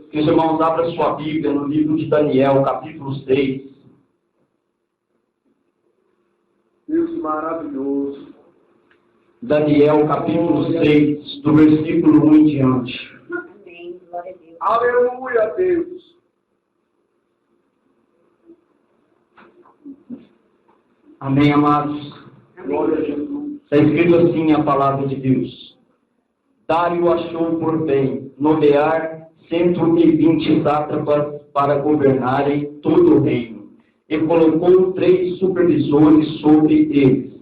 Que os irmãos abram sua Bíblia no livro de Daniel, capítulo 6. Deus maravilhoso. Daniel, capítulo 6, do versículo 1 em diante. Amém. Glória a Deus. Aleluia, Deus. Amém, amados? Glória a Jesus. Está escrito assim a palavra de Deus. Dário achou por bem nomear 120 sátrapas para governarem todo o reino, e colocou 3 supervisores sobre eles,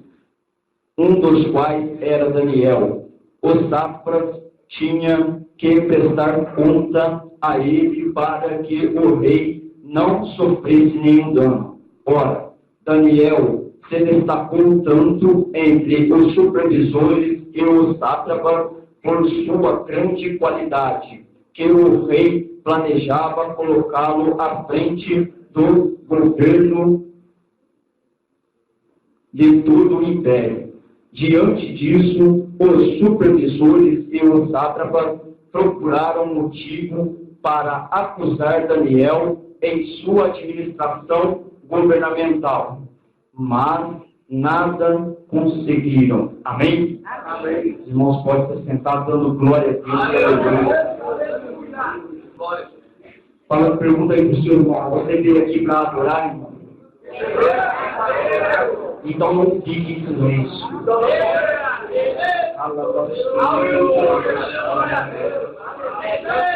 um dos quais era Daniel. Os sátrapas tinham que prestar conta a ele para que o rei não sofresse nenhum dano. Ora, Daniel se destacou tanto entre os supervisores e os sátrapas por sua grande qualidade, que o rei planejava colocá-lo à frente do governo de todo o império. Diante disso, os supervisores e os sátrapas procuraram motivo para acusar Daniel em sua administração governamental, mas nada conseguiram. Amém? Amém. Os irmãos podem se sentar dando glória a Deus. Glória. Fala, pergunta aí para o seu irmão, você veio aqui para adorar, irmão? Então não fique em silêncio.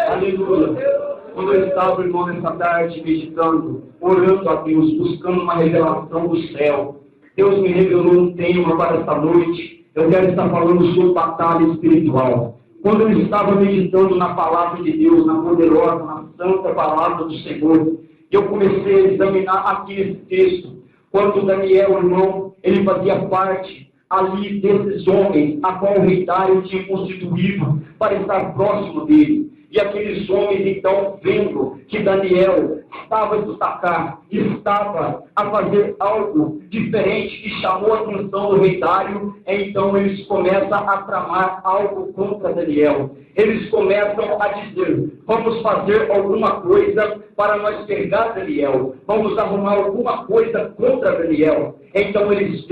Aleluia. Quando eu estava, irmão, nessa tarde, meditando, orando a Deus, buscando uma revelação do céu, Deus me revelou um tema para esta noite. Eu quero estar falando sobre batalha espiritual. Quando eu estava meditando na palavra de Deus, na poderosa, na santa palavra do Senhor, eu comecei a examinar aqui esse texto. Quando Daniel, irmão, ele fazia parte ali desses homens, a qual o rei Dário tinha constituído para estar próximo dele. E aqueles homens, então, vendo que Daniel estava a destacar, estava a fazer algo diferente que chamou a atenção do rei Dário, então eles começam a tramar algo contra Daniel. Eles começam a dizer, vamos fazer alguma coisa para nós pegar Daniel, vamos arrumar alguma coisa contra Daniel. Então eles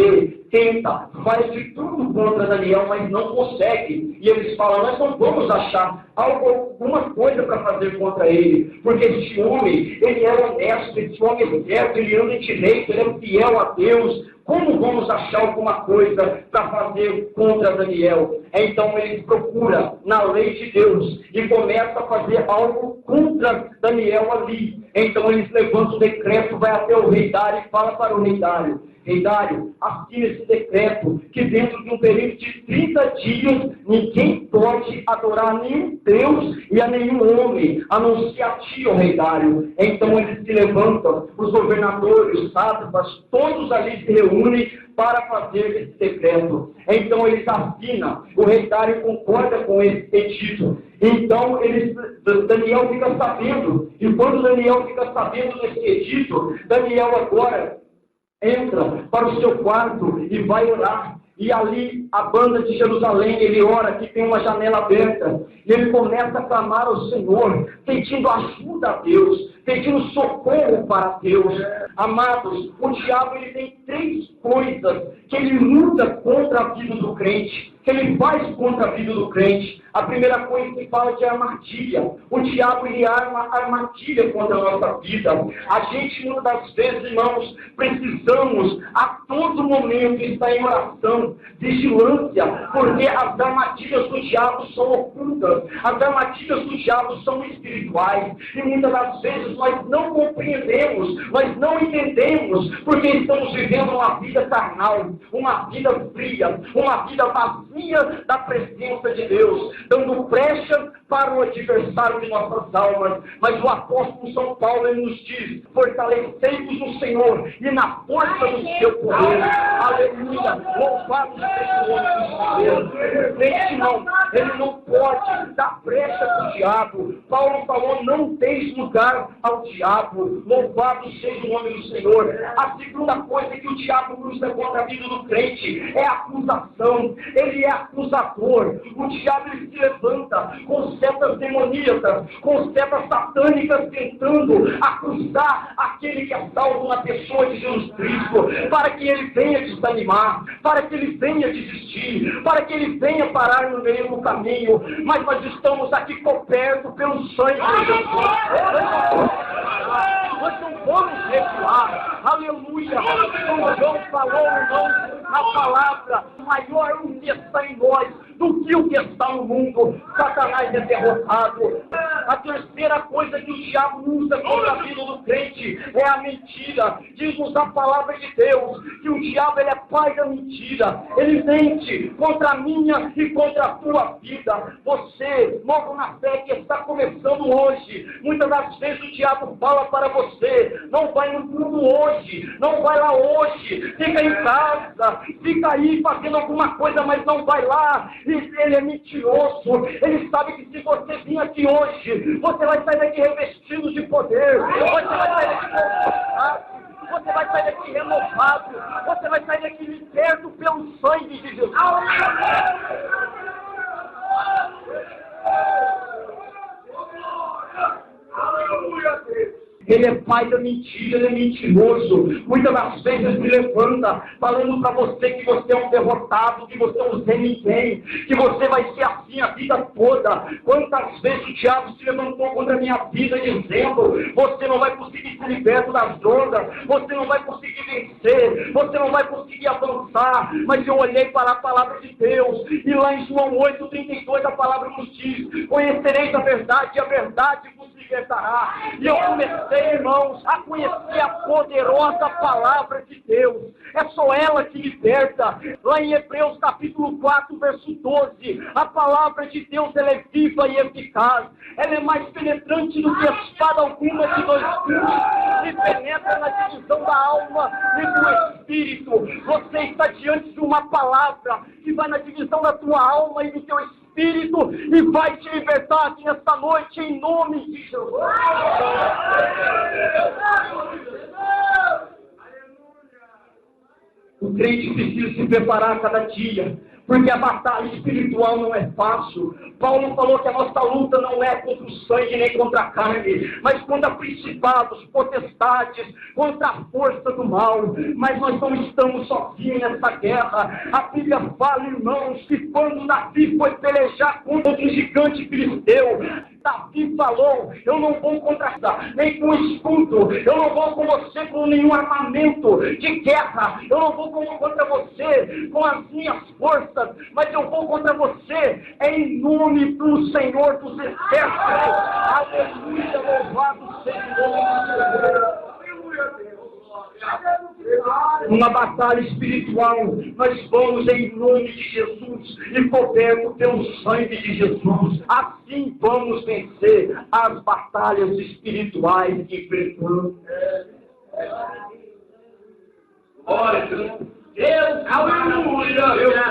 tenta, faz de tudo contra Daniel, mas não consegue. E eles falam, nós não vamos achar alguma coisa para fazer contra ele, porque este homem, ele é honesto, esse homem é certo, ele anda em direito, ele é fiel a Deus. Como vamos achar alguma coisa para fazer contra Daniel? Então eles procuram na lei de Deus e começam a fazer algo contra Daniel ali. Então eles levantam o decreto, vai até o rei Dário e fala para o rei Dário, rei Dário, assina esse decreto, que dentro de um período de 30 dias, ninguém pode adorar nenhum Deus e a nenhum homem, a não ser a ti, ó rei Dário. Então eles se levantam, os governadores, os sátrapas, todos ali se reúnem para fazer esse decreto. Então eles assinam, o rei Dário concorda com esse edito. Então Daniel fica sabendo, e quando Daniel fica sabendo desse edito, Daniel agora entra para o seu quarto e vai orar. E ali, a banda de Jerusalém, ele ora, que tem uma janela aberta. E ele começa a clamar ao Senhor, pedindo ajuda a Deus, pedindo socorro para Deus. Amados, o diabo ele tem 3 coisas que ele luta contra a vida do crente, que ele faz contra a vida do crente. A primeira coisa que fala de armadilha. O diabo ele arma armadilha contra a nossa vida. A gente, muitas das vezes, irmãos, precisamos a todo momento estar em oração, vigilância, porque as armadilhas do diabo são ocultas, as armadilhas do diabo são espirituais, e muitas das vezes nós não compreendemos, nós não entendemos, porque estamos vivendo uma vida carnal, uma vida fria, uma vida vazia da presença de Deus, dando brecha para o adversário de nossas almas. Mas o apóstolo São Paulo ele nos diz, fortalecei-vos no Senhor e na força do seu poder. Aleluia, louvado seja o nome do Senhor. Crente não, ele não pode dar brecha para o diabo. Paulo falou, não deis lugar ao diabo. Louvado seja o nome do Senhor. A segunda coisa que o diabo usa contra a vida do crente é a acusação. Ele é acusador. O diabo ele se levanta com setas demoníacas, com setas satânicas tentando acusar aquele que é salvo na pessoa de Jesus Cristo, para que ele venha desanimar, para que ele venha desistir, para que ele venha parar no meio do caminho. Mas nós estamos aqui cobertos pelo sangue de Jesus. Nós não vamos recuar. Aleluia. Como João falou, irmãos, na palavra, maior o que está em nós do que o que está no mundo. Satanás é derrotado. A terceira coisa que o diabo usa contra a vida do crente é a mentira. Diz-nos a palavra de Deus que o diabo ele é pai da mentira. Ele mente contra a minha e contra a tua vida. Você, novo na fé que está começando hoje, muitas das vezes o diabo fala para você: não vai no mundo hoje, não vai lá hoje, fica em casa, fica aí fazendo alguma coisa, mas não vai lá. E ele é mentiroso. Ele sabe que se você vir aqui hoje, você vai sair daqui revestido de poder, você vai sair daqui confortado, você vai sair daqui renovado, você vai sair daqui liberto pelo sangue de Jesus. Aleluia, Deus. Ele é pai da mentira, ele é mentiroso. Muitas das vezes me levanta falando para você que você é um derrotado, que você não tem ninguém, que você vai ser assim a vida toda. Quantas vezes o diabo se levantou contra a minha vida dizendo: você não vai conseguir ser liberto das drogas, você não vai conseguir vencer, você não vai conseguir avançar. Mas eu olhei para a palavra de Deus, e lá em João 8:32 a palavra nos diz: conhecereis a verdade, e a verdade vos libertará. E eu comecei, irmãos, a conhecer a poderosa palavra de Deus. É só ela que liberta. Lá em Hebreus capítulo 4, verso 12, a palavra de Deus ela é viva e eficaz. Ela é mais penetrante do que a espada alguma de dois gumes, e penetra na divisão da alma e do espírito. Você está diante de uma palavra que vai na divisão da tua alma e do teu espírito e vai te libertar aqui nesta noite em nome de Jesus. O crente precisa se preparar a cada dia, porque a batalha espiritual não é fácil. Paulo falou que a nossa luta não é contra o sangue nem contra a carne, mas contra principados, potestades, contra a força do mal. Mas nós não estamos sozinhos nessa guerra. A Bíblia fala, irmãos, que quando Davi foi pelejar contra o gigante filisteu, Davi falou: eu não vou contra nem com escudo, eu não vou com você com nenhum armamento de guerra, eu não vou contra você com as minhas forças, mas eu vou contra você em nome do Senhor dos Exércitos. Aleluia, louvado seja o nome do Senhor. Uma batalha espiritual, nós vamos em nome de Jesus e coberto pelo sangue de Jesus. Assim vamos vencer as batalhas espirituais que enfrentamos. Glória a Deus. Deus, aleluia, aleluia,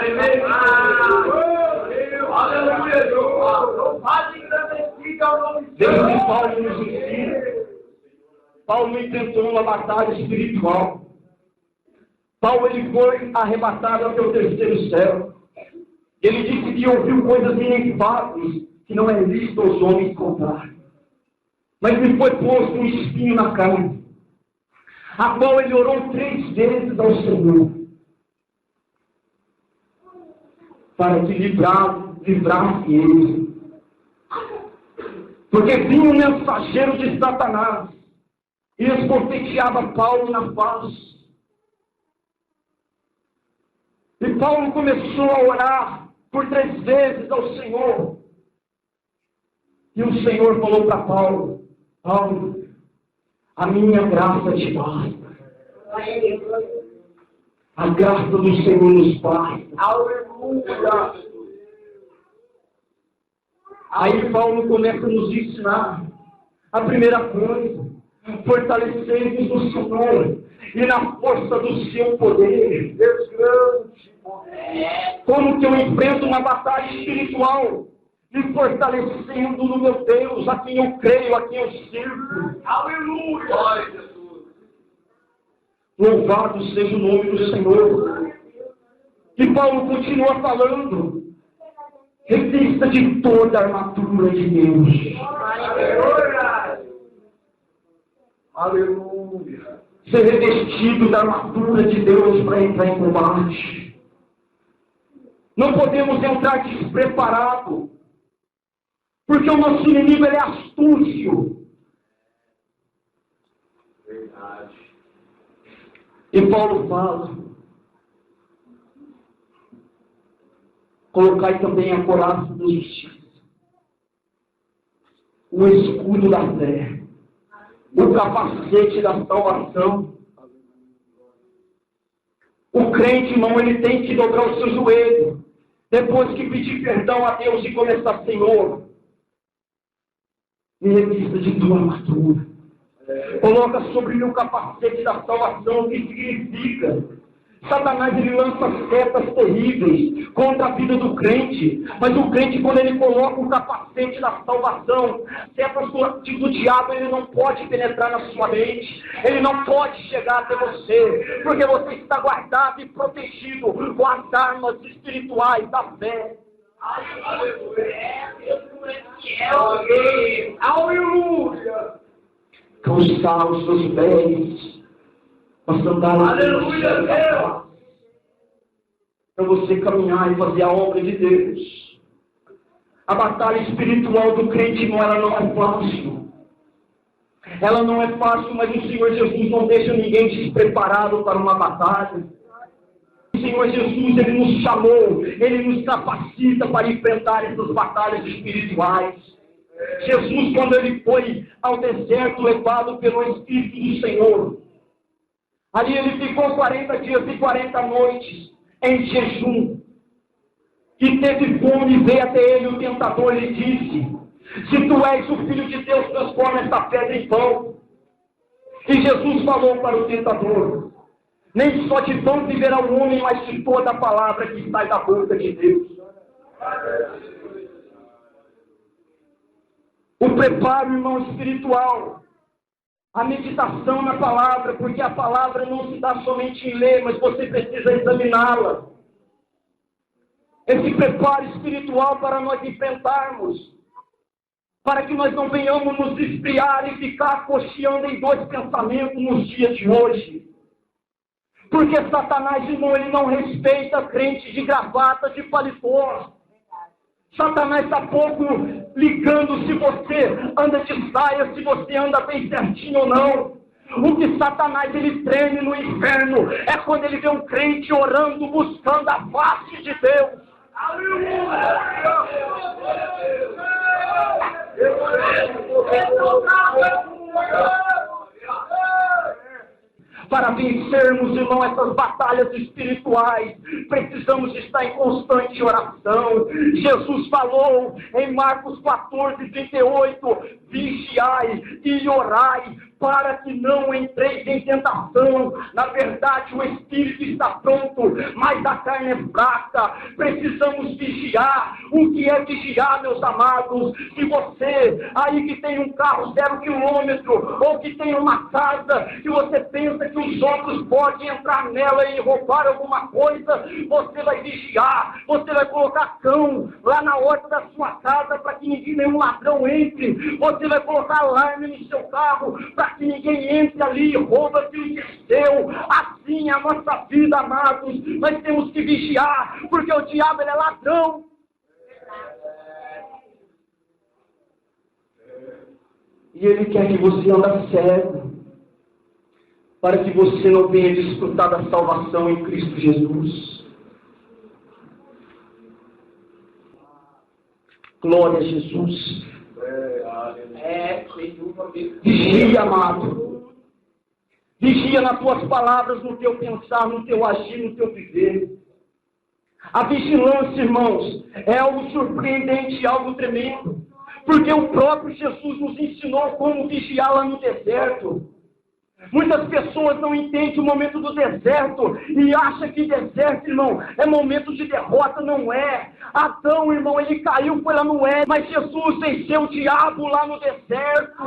Deus e Paulo nos ensina. Paulo enfrentou uma batalha espiritual. Paulo ele foi arrebatado até o terceiro céu. Ele disse que ouviu coisas inefáveis que não é lícito aos homens contar. Mas lhe foi posto um espinho na carne, a qual ele orou 3 vezes ao Senhor, para que livrasse ele. Porque vinha um mensageiro de Satanás e esbofeteava Paulo na face. E Paulo começou a orar por 3 vezes ao Senhor. E o Senhor falou para Paulo: Paulo, a minha graça te basta. A graça do Senhor nos basta. Aleluia. Aí Paulo começa a nos ensinar a primeira coisa: fortalecendo-nos no Senhor e na força do seu poder. Deus grande. Como que eu enfrento uma batalha espiritual? Me fortalecendo no meu Deus, a quem eu creio, a quem eu sirvo. Aleluia! Louvado seja o nome do Senhor. E Paulo continua falando Revista de toda a armadura de Deus. Aleluia. Ser revestido da armadura de Deus para entrar em combate. Não podemos entrar despreparado. Porque o nosso inimigo ele é astúcio. Verdade. E Paulo fala: colocai também a coraça da justiça, o escudo da fé, o capacete da salvação. O crente, irmão, ele tem que dobrar o seu joelho, depois que pedir perdão a Deus e começar: Senhor, me revista de tua armadura. Coloca sobre mim o capacete da salvação. O que significa? Satanás ele lança setas terríveis contra a vida do crente, mas o crente, quando ele coloca o capacete da salvação, setas do diabo ele não pode penetrar na sua mente, ele não pode chegar até você, porque você está guardado e protegido com as armas espirituais da fé. Aleluia! Calçar os seus pés, passando a aleluia, para você caminhar e fazer a obra de Deus. A batalha espiritual do crente, irmão, ela não é fácil. Ela não é fácil, mas o Senhor Jesus não deixa ninguém despreparado para uma batalha. O Senhor Jesus, Ele nos chamou, Ele nos capacita para enfrentar essas batalhas espirituais. Jesus, quando Ele foi ao deserto, levado pelo Espírito do Senhor, ali Ele ficou 40 dias e 40 noites em jejum. E teve fome, veio até Ele o tentador e disse: se Tu és o Filho de Deus, transforma esta pedra em pão. E Jesus falou para o tentador: nem só de pão viverá o homem, mas de toda a palavra que sai da boca de Deus. O preparo, irmão, espiritual, a meditação na palavra, porque a palavra não se dá somente em ler, mas você precisa examiná-la. Esse preparo espiritual para nós enfrentarmos, para que nós não venhamos nos desviar e ficar cocheando em dois pensamentos nos dias de hoje. Porque Satanás, irmão, ele não respeita crente de gravata, de paletó. Satanás está pouco ligando se você anda de saia, se você anda bem certinho ou não. O que Satanás ele treme no inferno é quando ele vê um crente orando, buscando a face de Deus. Para vencermos, irmão, essas batalhas espirituais, precisamos estar em constante oração. Jesus falou em Marcos 14:38, vigiai e orai, para que não entreis em tentação. Na verdade, o espírito está pronto, mas a carne é fraca. Precisamos vigiar. O que é vigiar, meus amados? Se você, aí que tem um carro 0 quilômetro, ou que tem uma casa, que você pensa que os outros podem entrar nela e roubar alguma coisa, você vai vigiar. Você vai colocar cão lá na horta da sua casa, para que nenhum ladrão entre. Você vai colocar alarme no seu carro, para que ninguém entre ali e rouba aquilo que é seu. Assim é a nossa vida, amados. Nós temos que vigiar, porque o diabo ele é ladrão. E ele quer que você ande cego, para que você não venha desfrutar da salvação em Cristo Jesus. Glória a Jesus. Vigia, amado. Vigia nas tuas palavras, no teu pensar, no teu agir, no teu viver. A vigilância, irmãos, é algo surpreendente, algo tremendo. Porque o próprio Jesus nos ensinou como vigiar lá no deserto. Muitas pessoas não entendem o momento do deserto e acham que deserto, irmão, é momento de derrota. Não é. Adão, irmão, ele caiu, foi lá no Éden, mas Jesus venceu o diabo lá no deserto.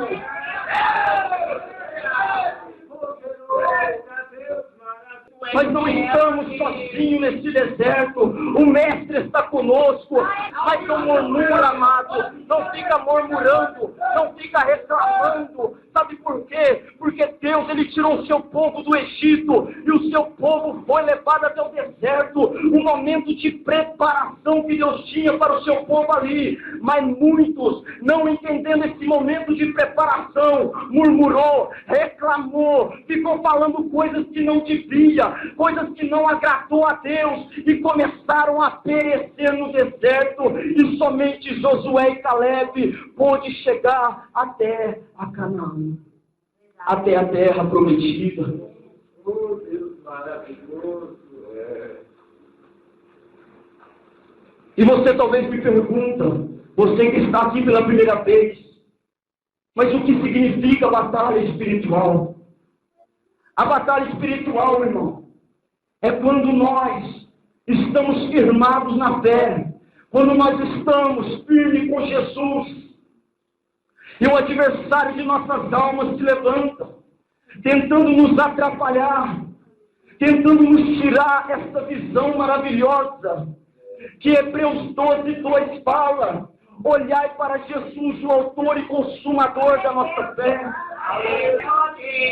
Nós não estamos sozinhos nesse deserto. O Mestre está conosco. Mas não murmura, amado. Não fica murmurando. Não fica reclamando. Sabe por quê? Porque Deus, Ele tirou o seu povo do Egito. E o seu povo foi levado até o deserto. Um momento de preparação que Deus tinha para o seu povo ali. Mas muitos, não entendendo esse momento de preparação, murmurou, reclamou, ficou falando coisas que não devia, coisas que não agradou a Deus, e começaram a perecer no deserto, e somente Josué e Caleb pôde chegar até a Canaã, até a terra prometida. Oh, Deus maravilhoso. E você talvez me pergunta, você que está aqui pela primeira vez, mas o que significa batalha espiritual? A batalha espiritual, irmão, é quando nós estamos firmados na fé, quando nós estamos firmes com Jesus, e o adversário de nossas almas se levanta, tentando nos atrapalhar, tentando nos tirar essa visão maravilhosa, que Hebreus 12:2 fala: olhai para Jesus, o autor e consumador da nossa fé.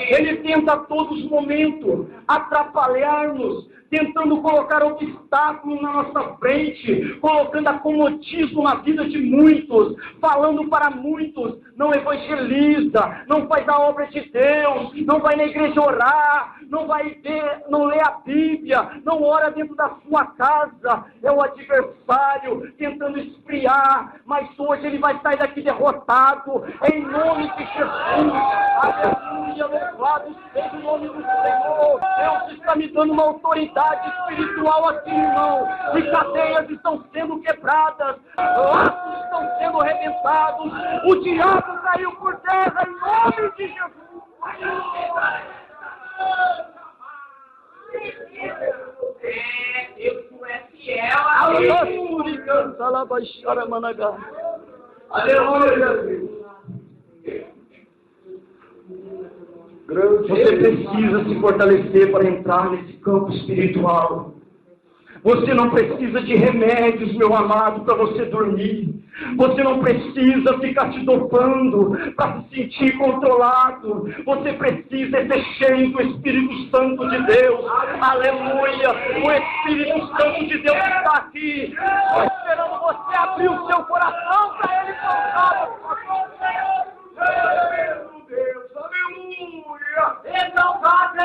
Ele tenta a todos os momentos atrapalhar-nos, tentando colocar obstáculos na nossa frente, colocando acomodismo na vida de muitos, falando para muitos: não evangeliza, não faz a obra de Deus, não vai na igreja orar, não vai ver, não lê a Bíblia, não ora dentro da sua casa. É o adversário tentando esfriar, mas hoje ele vai sair daqui derrotado, em nome de Jesus. Aleluia, louvado seja o nome do Senhor. Deus está me dando uma autoridade espiritual aqui, irmão. E cadeias estão sendo quebradas, laços estão sendo arrebentados, o diabo caiu por terra em nome de Jesus. Deus não é fiel. Aleluia. Você precisa se fortalecer para entrar nesse campo espiritual. Você não precisa de remédios, meu amado, para você dormir. Você não precisa ficar se dopando para se sentir controlado. Você precisa ser cheio do Espírito Santo de Deus. Aleluia! O Espírito Santo de Deus está aqui, só esperando você abrir o seu coração para Ele tocar.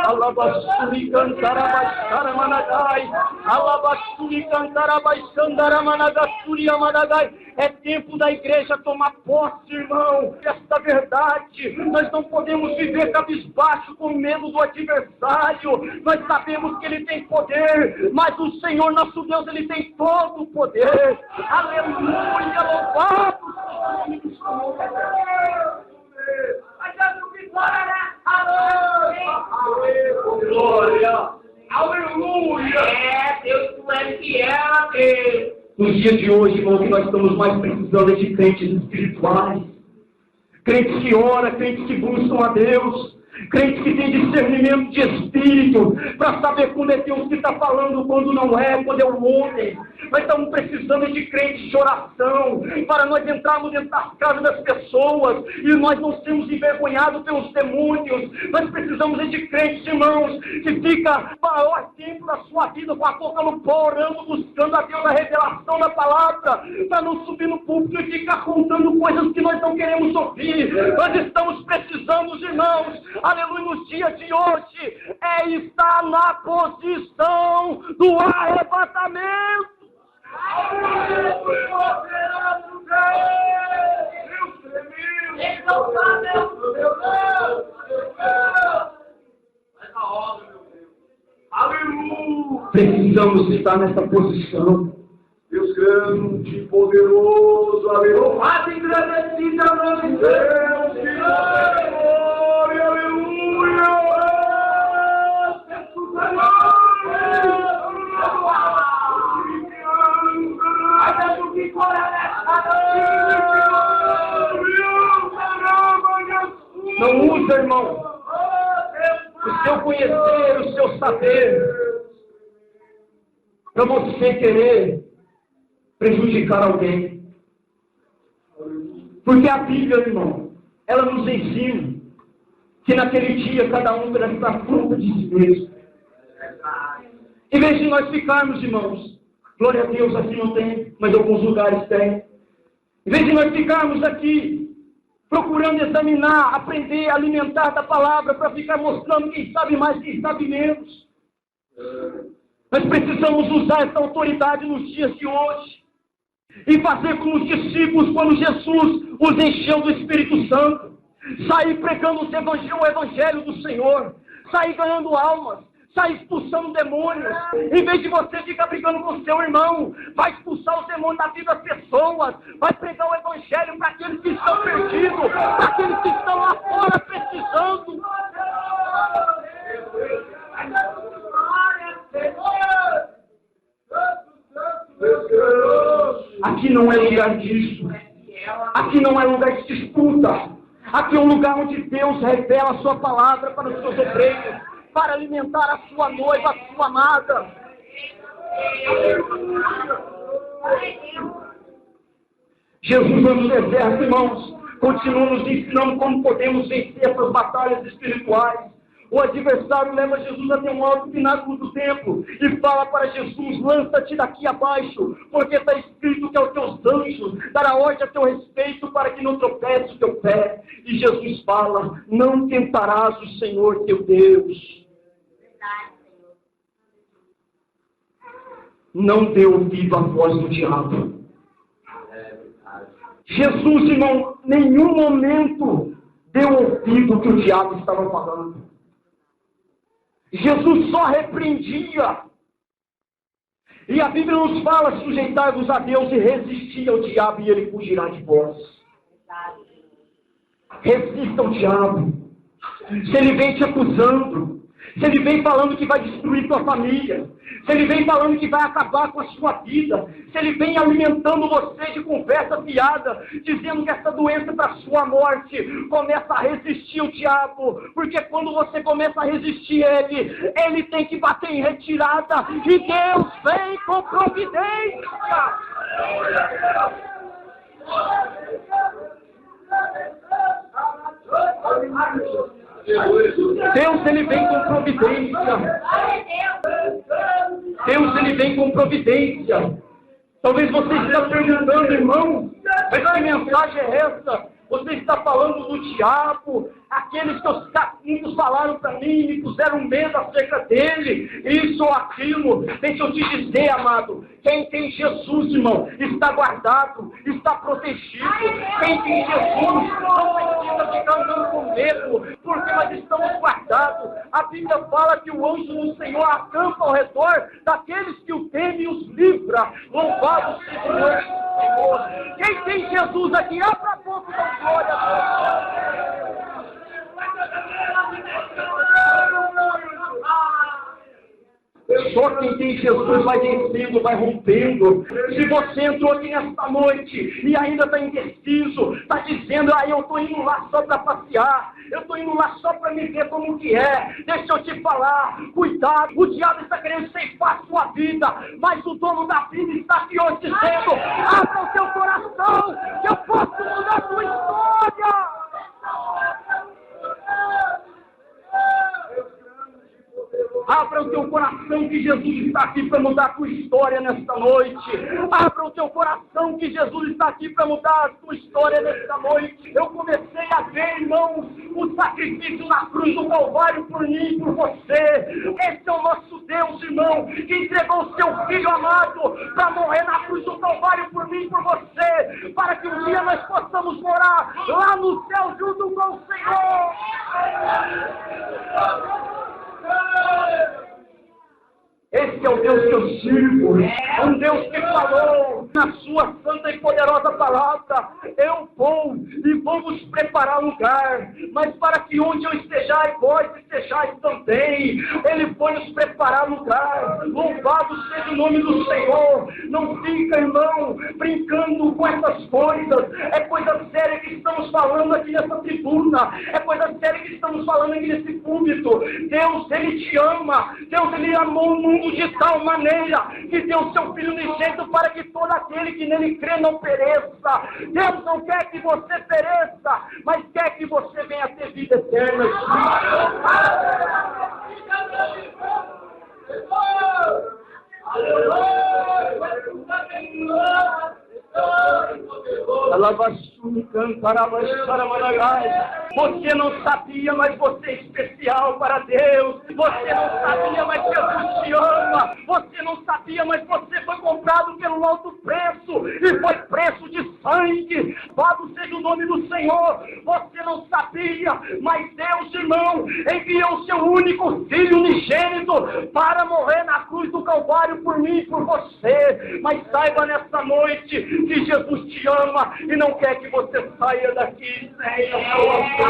Alabasturi cantarabastara managai, alabasturi cantarabastandara managasturi amanagai. É tempo da igreja tomar posse, irmão, desta verdade. Nós não podemos viver cabisbaixo com medo do adversário. Nós sabemos que ele tem poder, mas o Senhor nosso Deus, ele tem todo o poder. Aleluia, louvado seja o nome do Senhor. Glória! Aleluia! Deus não é fiel a Deus. Nos dias de hoje, irmão, que nós estamos mais precisando é de crentes espirituais. Crentes que oram, crentes que buscam a Deus. Crentes que têm discernimento de espírito, para saber quando é Deus que está falando, quando não é, quando é o homem. Nós estamos precisando de crentes de oração, para nós entrarmos dentro das casas das pessoas, e nós não sermos envergonhados pelos demônios. Nós precisamos de crentes, irmãos, que fica maior tempo da sua vida com a boca no pó, orando, buscando a Deus a revelação da palavra, para não subir no púlpito e ficar contando coisas que nós não queremos ouvir. Nós estamos precisando, irmãos, aleluia, nos dias de hoje, é estar na posição do arrebatamento. Precisamos estar nessa posição. Deus grande, poderoso, aleluia. Faz engrandecido o nome de Deus, que glória, aleluia. Não usa, irmão, o seu conhecer, o seu saber, para você querer prejudicar alguém. Porque a Bíblia, irmão, ela nos ensina que naquele dia cada um terá que dar conta de si mesmo. Em vez de nós ficarmos, irmãos, glória a Deus, assim não tem, mas alguns lugares tem. Em vez de nós ficarmos aqui procurando examinar, aprender, alimentar da palavra para ficar mostrando quem sabe mais, quem sabe menos, nós precisamos usar essa autoridade nos dias de hoje e fazer como os discípulos quando Jesus os encheu do Espírito Santo, sair pregando o evangelho do Senhor, sair ganhando almas, sair expulsando demônios. Em vez de você ficar brigando com o seu irmão, vai expulsar os demônios da vida das pessoas, vai pregar o evangelho para aqueles que estão perdidos, para aqueles que estão lá fora precisando. Aqui não é lugar disso. Aqui não é lugar de disputa. Aqui é um lugar onde Deus revela a sua palavra para os seus obreiros, para alimentar a sua noiva, a sua amada. Jesus lá no deserto, irmãos, continua nos ensinando como podemos vencer essas batalhas espirituais. O adversário leva Jesus até um alto pináculo do templo e fala para Jesus: lança-te daqui abaixo, porque está escrito que aos teus anjos dará ordem a teu respeito para que não tropece o teu pé. E Jesus fala: não tentarás o Senhor teu Deus. Não dê ouvido à voz do diabo. Jesus, irmão, em nenhum momento deu ouvido ao que o diabo estava falando. Jesus só repreendia. E a Bíblia nos fala: sujeitai-vos a Deus e resistir ao diabo e ele fugirá de vós. Resista ao diabo. Se ele vem te acusando, se ele vem falando que vai destruir tua família, se ele vem falando que vai acabar com a sua vida, se ele vem alimentando você de conversa fiada, dizendo que essa doença é para a sua morte, começa a resistir o diabo, porque quando você começa a resistir ele tem que bater em retirada, e Deus vem com providência. Deus, ele vem com providência. Deus, ele vem com providência. Talvez você esteja perguntando: irmão, mas que mensagem é essa? Você está falando do diabo, aqueles que os caminhos falaram para mim, me puseram medo acerca dele, isso ou aquilo. Deixa eu te dizer, amado, quem tem Jesus, irmão, está guardado, está protegido. Quem tem Jesus não precisa ficar andando com medo, porque nós estamos guardados. A Bíblia fala que o anjo do Senhor acampa ao redor daqueles que o temem e os livra. Louvado seja o anjo do Senhor. Quem tem Jesus aqui, abra a boca da glória a Deus. Só quem tem Jesus vai vencendo, vai rompendo. Se você entrou aqui nesta noite e ainda está indeciso, está dizendo: eu estou indo lá só para passear, eu estou indo lá só para me ver como que é. Deixa eu te falar, cuidado, o diabo está querendo ceifar a sua vida, mas o dono da vida está aqui hoje dizendo: abra o teu coração, que eu posso mudar a tua história. Abra o teu coração, que Jesus está aqui para mudar a tua história nesta noite. Abra o teu coração, que Jesus está aqui para mudar a tua história nesta noite. Eu comecei a ver, irmãos, o sacrifício na cruz do Calvário por mim e por você. Esse é o nosso Deus, irmão, que entregou o seu Filho amado para morrer na cruz do Calvário por mim e por você, para que um dia nós possamos morar lá no céu junto com o Senhor. Esse é o Deus que eu sirvo. É um Deus que falou: na sua santa e poderosa palavra, eu vou e vou vos preparar lugar, mas para que onde eu estejais, vós estejais também. Ele foi nos preparar lugar. Louvado seja o nome do Senhor. Não fica, irmão, brincando com essas coisas. É coisa séria que estamos falando aqui nessa tribuna. É coisa séria que estamos falando aqui nesse púlpito. Deus, Ele te ama. Deus, Ele amou o mundo de tal maneira que deu seu Filho unigênito para que todo aquele que nele crê não pereça. Deus não quer que você pereça, mas quer que você venha a ter vida eterna. Você não sabia, mas você é especial para Deus. Você não sabia, mas Jesus te ama. Você não sabia, mas você foi comprado pelo alto preço e foi preço de sangue. Louvado seja o nome do Senhor. Você não sabia, mas Deus, irmão, enviou o seu único Filho unigênito para morrer na cruz do Calvário por mim e por você. Mas saiba nessa noite que Jesus te ama e não quer que você saia daqui sem a sua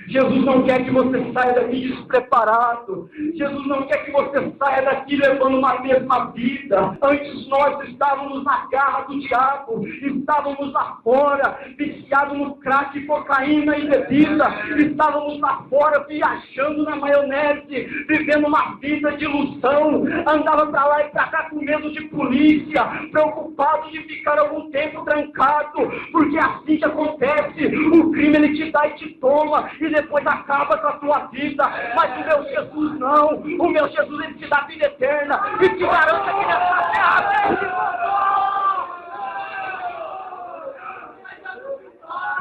Jesus não quer que você saia daqui despreparado. Jesus não quer que você saia daqui levando uma mesma vida. Antes nós estávamos na garra do diabo, estávamos lá fora, viciados no crack, cocaína e bebida. Estávamos lá fora viajando na maionese, vivendo uma vida de ilusão. Andava para lá e para cá com medo de polícia, preocupado de ficar algum tempo trancado, porque assim que acontece, o crime ele te dá e te toma, e depois acaba com a tua vida. Mas o meu Jesus não. O meu Jesus, ele te dá vida eterna e te garante aqui nessa terra.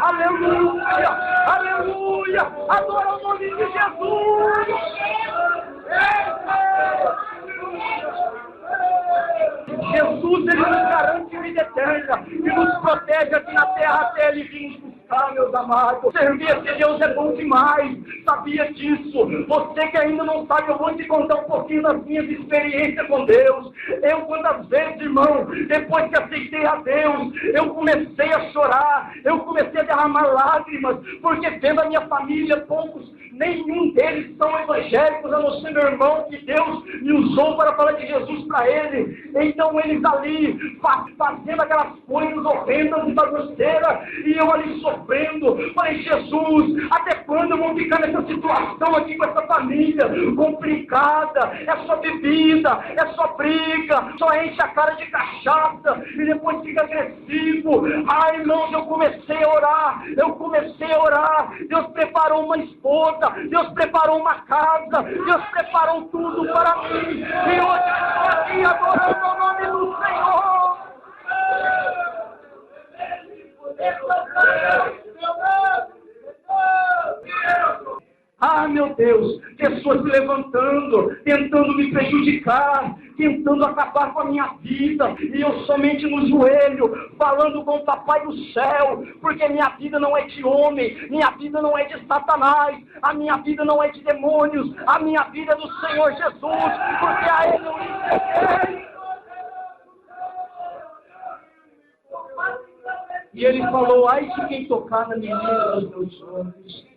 Aleluia! Aleluia! Adora o nome de Jesus! Jesus, ele nos garante vida eterna e nos protege aqui na terra até ele vir nos buscar, meus amados. Servir esse Deus é bom demais, sabia disso? Você que ainda não sabe, eu vou te contar um pouquinho das minhas experiências com Deus. Eu, quantas vezes, irmão, depois que aceitei a Deus, eu comecei a chorar, eu comecei a derramar lágrimas, porque vendo a minha família, poucos, nenhum deles são evangélicos, a não ser meu irmão, que Deus me usou para falar de Jesus para ele. Então eles ali, fazendo aquelas coisas horrendas e bagunceiras, e eu ali sofrendo. Falei, Jesus, até quando eu vou ficar nessa situação aqui com essa família complicada? É só bebida, é só briga, só enche a cara de cachaça, e depois fica agressivo. Ai, irmãos, eu comecei a orar, Deus preparou uma esposa, Deus preparou uma casa, Deus preparou tudo para mim, e hoje eu estou aqui adorando o nome do Senhor. Ah, meu Deus, pessoas se levantando, tentando me prejudicar, tentando acabar com a minha vida, e eu somente no joelho, falando com o Papai do céu, porque minha vida não é de homem, minha vida não é de Satanás, a minha vida não é de demônios, a minha vida é do Senhor Jesus, porque a Ele eu entreguei. E Ele falou, ai de quem tocar na minha vida dos meus olhos.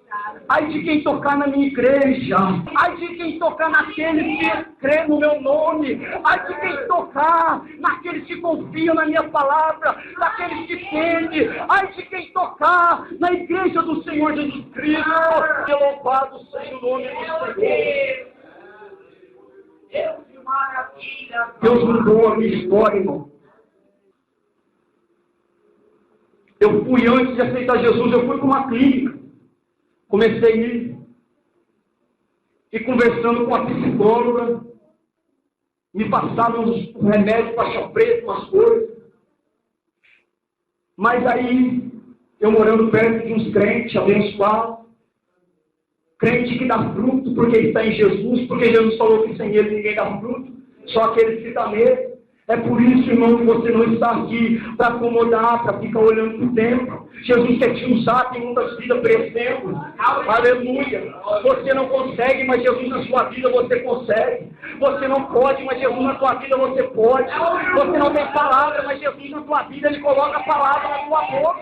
Ai de quem tocar na minha igreja, ai de quem tocar naqueles que crê no meu nome, ai de quem tocar naqueles que confiam na minha palavra, naqueles que temem, ai de quem tocar na igreja do Senhor Jesus Cristo. Que louvado seja o nome do Senhor. Deus mudou a minha história, irmão. Eu fui, antes de aceitar Jesus, eu fui para uma clínica. Comecei a ir e conversando com a psicóloga, me passavam uns remédios para chá preto, umas coisas. Mas aí, eu morando perto de uns crentes abençoados, crente que dá fruto porque está em Jesus, porque Jesus falou que sem ele ninguém dá fruto, só aqueles que estão nele. É por isso, irmão, que você não está aqui para acomodar, para ficar olhando para o templo. Jesus quer te usar, tem muitas vidas perecendo. Aleluia. Você não consegue, mas Jesus na sua vida você consegue. Você não pode, mas Jesus na sua vida você pode. Você não tem palavra, mas Jesus na sua vida, Ele coloca a palavra na sua boca.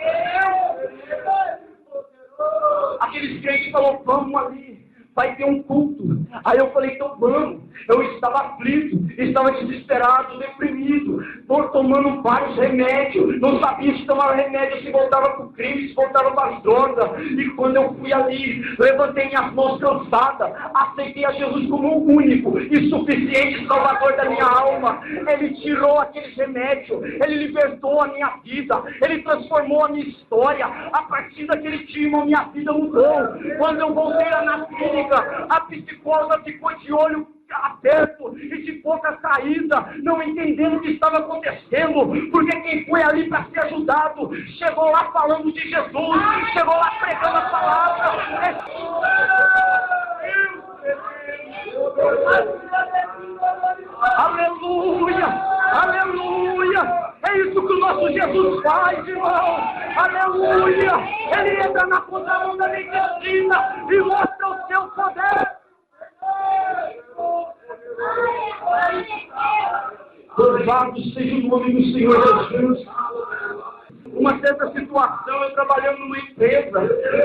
Aqueles crentes falaram, vamos ali, vai ter um culto. Aí eu falei, então vamos. Eu estava aflito, estava desesperado, deprimido, tomando vários remédios, não sabia se tomava remédio, se voltava para o crime, se voltava para as drogas. E quando eu fui ali, levantei minhas mãos cansadas, aceitei a Jesus como o único e suficiente Salvador da minha alma. Ele tirou aqueles remédios, Ele libertou a minha vida, Ele transformou a minha história. A partir daquele dia, irmão, minha vida mudou. Quando eu voltei lá na clínica, a psicóloga ficou de olho aberto e de pouca saída, não entendendo o que estava acontecendo, porque quem foi ali para ser ajudado, chegou lá falando de Jesus, chegou lá pregando a palavra. Aleluia, aleluia, é isso que o nosso Jesus faz, irmão, aleluia, Ele entra na contramão da medicina e mostra o seu poder. Louvado seja o nome do Senhor Jesus. Uma certa situação, eu trabalhando numa empresa,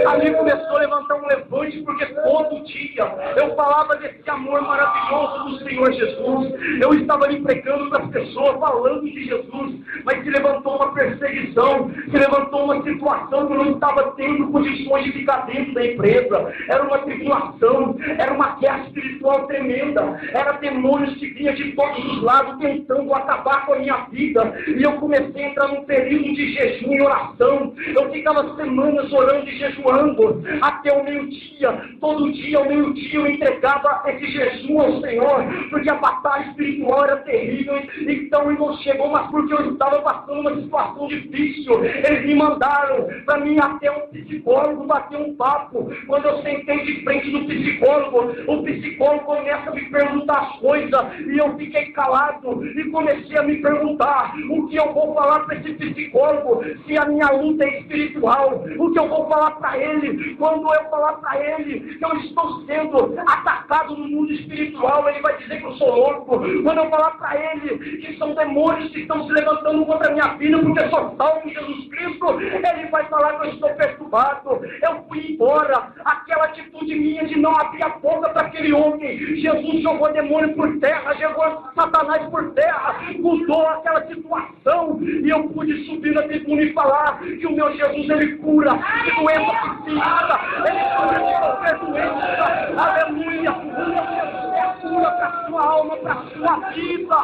ali começou a levantar um levante, porque todo dia eu falava desse amor maravilhoso do Senhor Jesus. Eu estava ali pregando para as pessoas, falando de Jesus, mas se levantou uma perseguição, se levantou uma situação que eu não estava tendo condições de ficar dentro da empresa. Era uma tribulação, era uma guerra espiritual tremenda, era demônios que vinham de todos os lados tentando acabar com a minha vida, e eu comecei a entrar num período de jejum e oração. Eu ficava semanas orando e jejuando até o meio-dia. Todo dia, ao meio-dia, eu entregava esse jejum ao Senhor, porque a batalha espiritual era terrível. Então, irmão, chegou, mas porque eu estava passando uma situação difícil, eles me mandaram para mim até um psicólogo bater um papo. Quando eu sentei de frente do psicólogo, o psicólogo começa a me perguntar as coisas, e eu fiquei calado e comecei a me perguntar o que eu vou falar para esse psicólogo, se a minha luta é espiritual. O que eu vou falar para ele? Quando eu falar para ele que eu estou sendo atacado no mundo espiritual, ele vai dizer que eu sou louco. Quando eu falar para ele que são demônios que estão se levantando contra a minha vida porque eu sou salvo em Jesus Cristo, ele vai falar que eu estou perturbado. Eu fui embora. Aquela atitude minha de não abrir a boca para aquele homem, Jesus jogou demônio por terra, jogou Satanás por terra, mudou aquela situação, e eu pude subir na tribuna e falar que o meu Jesus, Ele cura de doença física, Ele cura de qualquer doença. Aleluia. O meu Jesus é a cura para a sua alma, para a sua vida.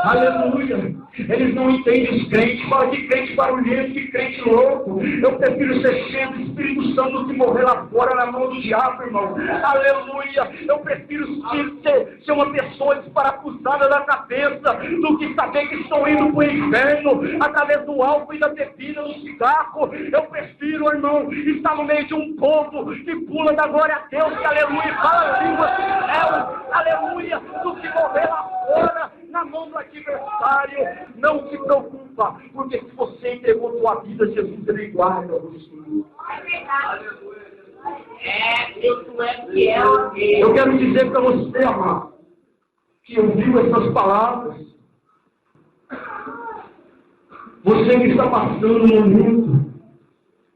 Aleluia. Eles não entendem os crentes, falam de crente barulhento, de crente louco. Eu prefiro ser cheio do Espírito Santo do que morrer lá fora na mão do diabo, irmão. Aleluia. Eu prefiro ser uma pessoa desparafusada da cabeça do que saber que estou indo para o inferno através do álcool e da bebida, do cigarro. Eu prefiro, irmão, estar no meio de um povo que pula da glória a Deus, que aleluia, fala a língua do céu, aleluia, do que morrer lá fora na mão do adversário. Não se preocupa, porque se você entregou sua vida, Jesus, Ele guarda você. Deus é fiel. Eu quero dizer para você, amado, que ouviu essas palavras, você que está passando um momento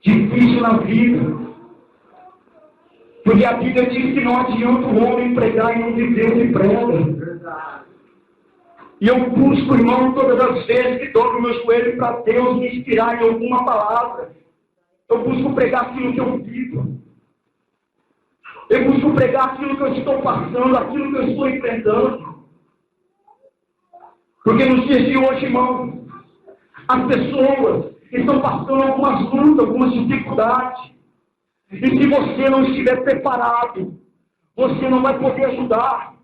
difícil na vida, porque a Bíblia diz que não adianta o homem pregar e não viver o que prega. E eu busco, irmão, todas as vezes que dobro meu joelho para Deus me inspirar em alguma palavra. Eu busco pregar aquilo que eu vivo. Eu busco pregar aquilo que eu estou passando, aquilo que eu estou enfrentando. Porque nos dias de hoje, irmão, as pessoas estão passando algumas lutas, algumas dificuldades. E se você não estiver preparado, você não vai poder ajudar.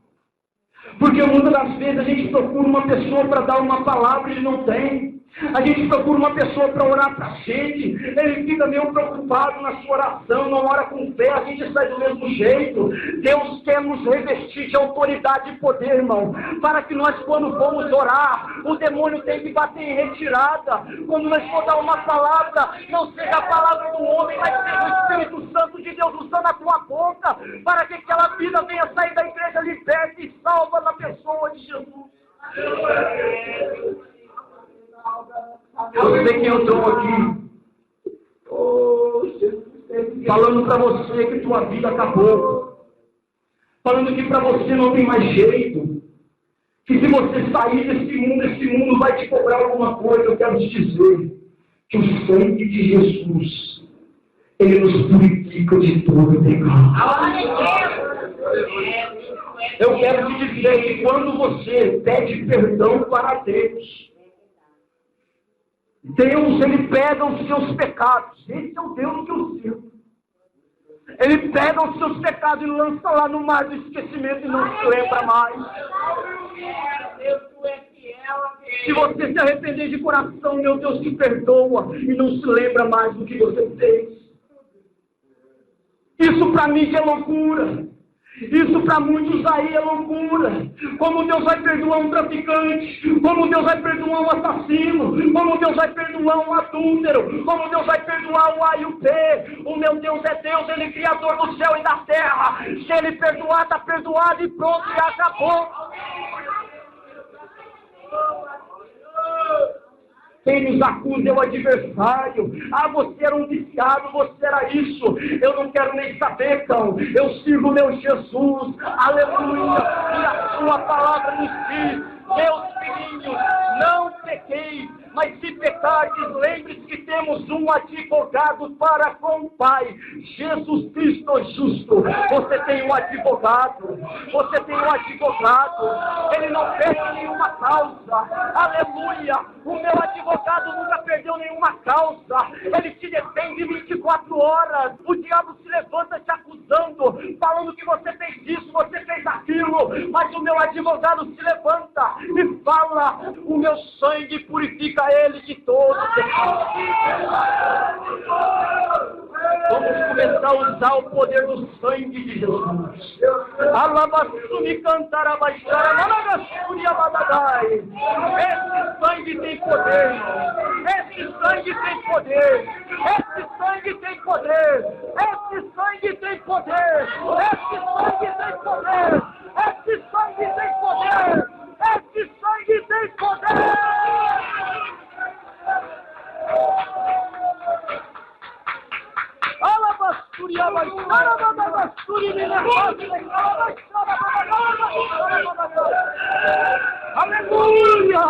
Porque muitas das vezes a gente procura uma pessoa para dar uma palavra e ele não tem. A gente procura uma pessoa para orar para a gente, ele fica meio preocupado na sua oração, não ora com fé, a gente sai do mesmo jeito. Deus quer nos revestir de autoridade e poder, irmão, para que nós, quando formos orar, o demônio tem que bater em retirada. Quando nós for dar uma palavra, não seja a palavra do homem, mas seja o Espírito Santo de Deus usando a tua boca, para que aquela vida venha sair da igreja liberta e salva na pessoa de Jesus. Eu sei quem eu estou aqui. Falando para você que tua vida acabou. Falando que para você não tem mais jeito. Que se você sair desse mundo, esse mundo vai te cobrar alguma coisa. Eu quero te dizer que o sangue de Jesus, ele nos purifica de todo pecado. Eu quero te dizer que quando você pede perdão para Deus, Deus, ele pega os seus pecados. Esse é o Deus que eu sirvo. Ele pega os seus pecados e lança lá no mar do esquecimento e não se lembra mais. Se você se arrepender de coração, meu Deus te perdoa e não se lembra mais do que você fez. Isso para mim que é loucura. Isso para muitos aí é loucura. Como Deus vai perdoar um traficante? Como Deus vai perdoar um assassino? Como Deus vai perdoar um adúltero? Como Deus vai perdoar o A e o B? O meu Deus é Deus, Ele é Criador do céu e da terra. Se Ele perdoar, está perdoado e pronto, e acabou. Quem nos acusa é o adversário. Ah, você era um viciado, você era isso. Eu não quero nem saber, cão. Eu sirvo o meu Jesus. Aleluia. E a sua palavra nos diz: meus filhinhos, não pequeis. Mas se pecardes, lembre-se que temos um advogado para com o Pai, Jesus Cristo justo. Você tem um advogado. Você tem um advogado. Ele não perde nenhuma causa. Aleluia. O meu advogado nunca perdeu nenhuma causa. Ele te defende 24 horas. O diabo se levanta te acusando, falando que você fez isso, você fez aquilo. Mas o meu advogado se levanta e fala: o meu sangue purifica ele de todo pecado. Vamos começar a usar o poder do sangue de Jesus. Alabassumi cantar abaixar, alabassumi abadadai. Esse sangue tem poder. Esse sangue tem poder. Esse sangue tem poder. Esse sangue tem poder. Esse sangue tem poder. Esse sangue tem poder. Esse sangue tem poder. Aleluia!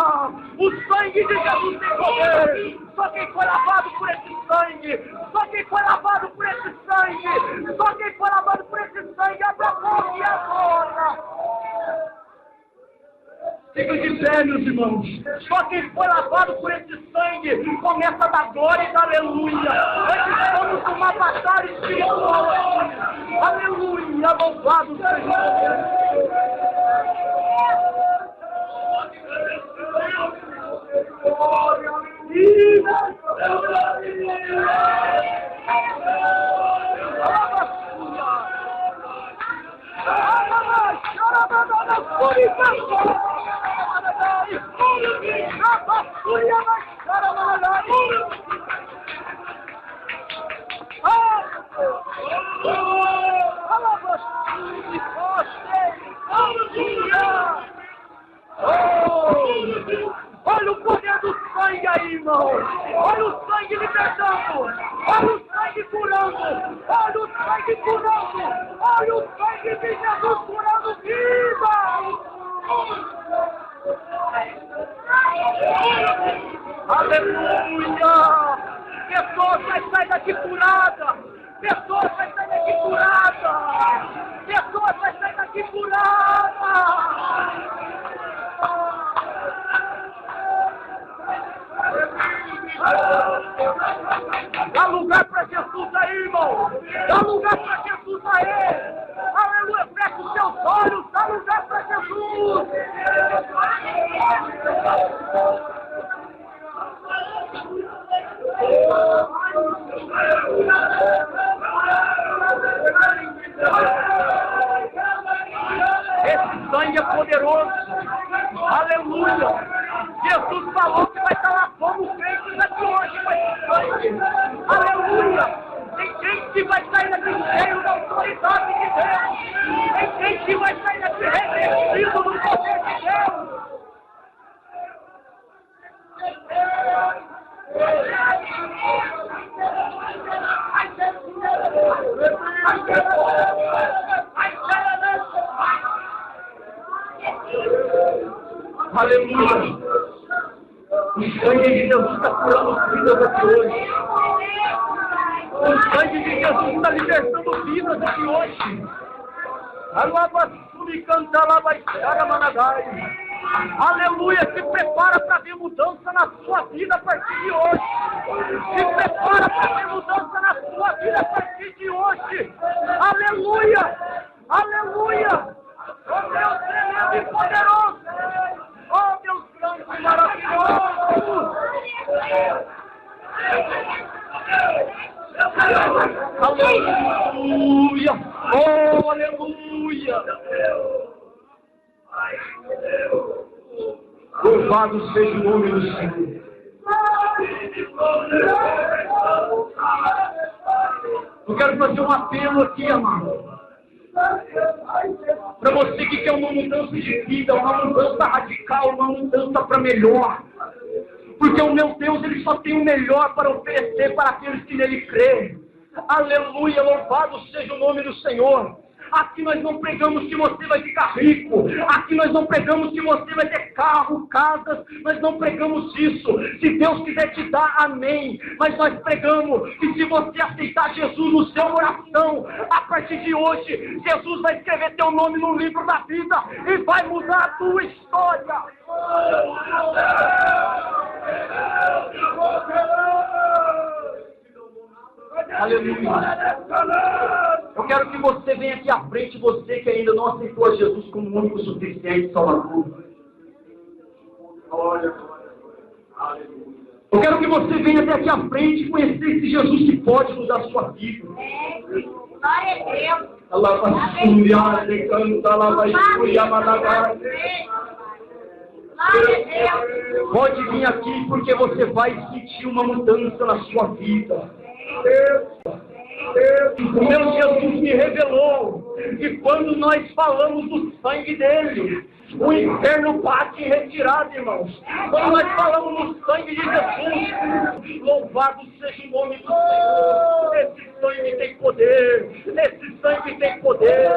O sangue de Jesus tem poder. Só quem foi lavado por esse sangue. Só quem foi lavado por esse sangue. Só quem foi lavado por esse sangue. Abre a boca e agora. Fica de pé, meus irmãos. Só quem foi lavado por esse sangue começa a dar glória e dar aleluia. Nós estamos numa batalha espiritual aqui. Aleluia, louvado seja olha o poder do sangue aí, irmão. Olha o sangue libertando. Olha o sangue curando. Olha o sangue curando. Olha o sangue de Jesus curando vidas. Aleluia. Pessoas vai sair daqui curada. Pessoas vai sair daqui curada. Pessoas vai sair daqui curada. Dá lugar para Jesus aí, irmão. Dá lugar para Jesus aí. Aleluia, fecha os seus olhos. Dá lugar para Jesus. poderoso. Aleluia. Jesus falou que vai estar lá como crente daqui hoje. Aleluia. Tem gente que vai sair daqui cheio da autoridade de Deus. Tem gente que vai sair daqui revestido do poder de Deus. Aleluia. O sangue de Jesus está curando vidas aqui hoje. O sangue de Jesus está libertando vidas aqui hoje. Alabassuri canta labaixara managai. Aleluia, se prepara para ver mudança na sua vida a partir de hoje. Se prepara para ver mudança na sua vida a partir de hoje. Aleluia, aleluia. Oh Deus tremendo e poderoso. Oh Deus grande e maravilhoso. Aleluia! Oh, aleluia! Louvado seja o nome do Senhor. Eu quero fazer um apelo aqui, amado. Para você que quer uma mudança de vida, uma mudança radical, uma mudança para melhor. Porque o meu Deus, Ele só tem o melhor para oferecer para aqueles que nele creem. Aleluia, louvado seja o nome do Senhor. Aqui nós não pregamos que você vai ficar rico. Aqui nós não pregamos que você vai ter carro, casas. Nós não pregamos isso. Se Deus quiser te dar, amém. Mas nós pregamos que se você aceitar Jesus no seu coração, a partir de hoje, Jesus vai escrever teu nome no livro da vida e vai mudar a tua história. Aleluia. Eu quero que você venha aqui à frente, você que ainda não aceitou a Jesus como o único suficiente Salvador. Eu quero que você venha até aqui à frente e conhecer esse Jesus que pode mudar a sua vida. Pode vir aqui porque você vai sentir uma mudança na sua vida. O meu Jesus me revelou que quando nós falamos do sangue dele, o inferno bate em retirada, irmãos. Quando nós falamos no sangue de Jesus, louvado seja o nome do Senhor. Esse sangue tem poder. Esse sangue tem poder.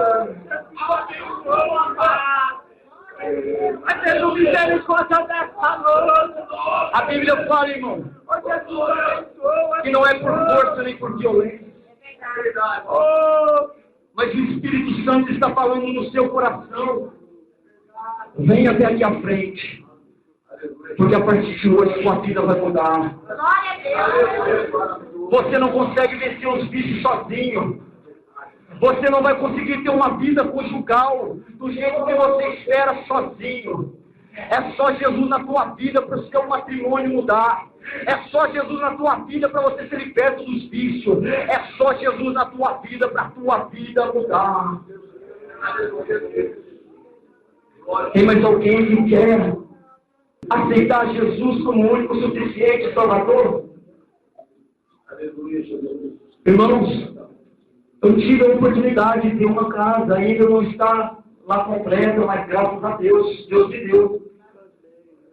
A Bíblia fala, irmão, que não é por força nem por violência. Mas o Espírito Santo está falando no seu coração. Venha até aqui à frente, porque a partir de hoje sua vida vai mudar. Você não consegue vencer os vícios sozinho. Você não vai conseguir ter uma vida conjugal do jeito que você espera sozinho. É só Jesus na tua vida para o seu matrimônio mudar. É só Jesus na tua vida para você ser liberto dos vícios. É só Jesus na tua vida para a tua vida mudar. Tem mais alguém que quer aceitar Jesus como o único suficiente Salvador? Irmãos, eu tive a oportunidade de ter uma casa, ainda não está lá completa, mas graças a Deus, Deus me deu.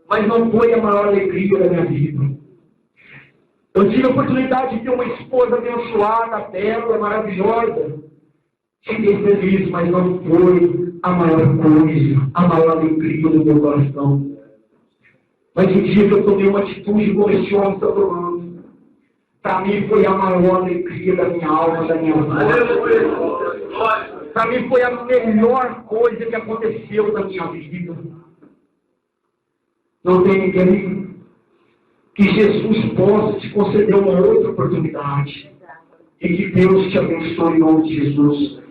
Mas não foi a maior alegria da minha vida. Eu tive a oportunidade de ter uma esposa abençoada, bela, maravilhosa. Fiquei feliz, mas não foi a maior coisa, a maior alegria do meu coração. Mas o dia que eu tomei uma atitude como esse homem está tomando, para mim foi a maior alegria da minha alma, da minha vida. Para mim foi a melhor coisa que aconteceu na minha vida. Não tem ninguém que Jesus possa te conceder uma outra oportunidade. E que Deus te abençoe em nome de Jesus.